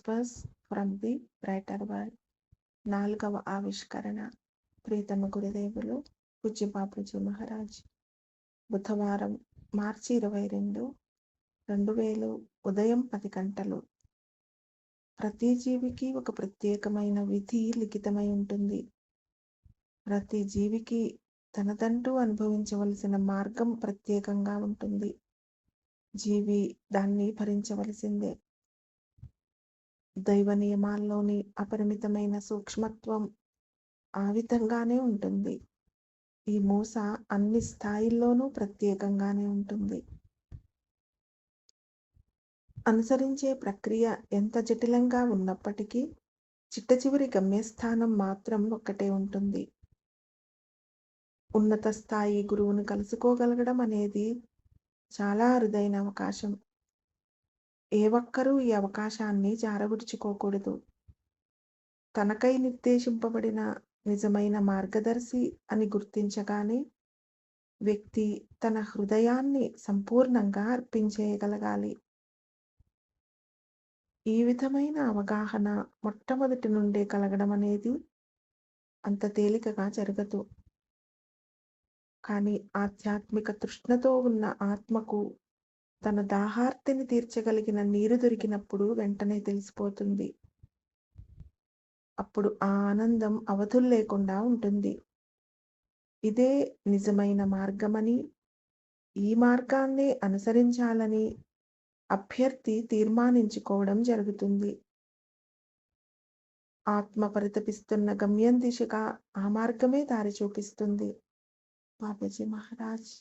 Whispers from the brighter world. 4వ ఆవిష్కరణ. ప్రీతమ గురుదేవులు పూజ్య బాపూజీ మహారాజ్. బుధవారం మార్చి 22, 2000 ఉదయం 10 గంటలు. ప్రతి జీవికి ఒక ప్రత్యేకమైన విధి లిఖితమై ఉంటుంది. ప్రతి జీవికి తనదంటూ అనుభవించవలసిన మార్గం ప్రత్యేకంగా ఉంటుంది. జీవి దాన్ని భరించవలసిందే. దైవ నియమాల్లోని అపరిమితమైన సూక్ష్మత్వం ఆ విధంగానే ఉంటుంది. ఈ మూస అన్ని స్థాయిల్లోనూ ప్రత్యేకంగానే ఉంటుంది. అనుసరించే ప్రక్రియ ఎంత జటిలంగా ఉన్నప్పటికీ చిట్టచివరి గమ్యస్థానం మాత్రం ఒక్కటే ఉంటుంది. ఉన్నత స్థాయి గురువును కలుసుకోగలగడం అనేది చాలా అరుదైన అవకాశం. ఏ ఒక్కరూ ఈ అవకాశాన్ని జారవిడుచుకోకూడదు. తనకై నిర్దేశింపబడిన నిజమైన మార్గదర్శి అని గుర్తించగానే వ్యక్తి తన హృదయాన్ని సంపూర్ణంగా అర్పించేయగలగాలి. ఈ విధమైన అవగాహన మొట్టమొదటి నుండే కలగడం అనేది అంత తేలికగా జరగదు. కానీ ఆధ్యాత్మిక తృష్ణతో ఉన్న ఆత్మకు తన దాహార్తిని తీర్చగలిగిన నీరు దొరికినప్పుడు వెంటనే తెలిసిపోతుంది. అప్పుడు ఆ ఆనందం అవధులు లేకుండా ఉంటుంది. ఇదే నిజమైన మార్గమని, ఈ మార్గాన్నే అనుసరించాలని అభ్యర్థి తీర్మానించుకోవడం జరుగుతుంది. ఆత్మ పరితపిస్తున్న గమ్యం దిశగా ఆ మార్గమే దారి చూపిస్తుంది. బాపూజీ మహారాజ్.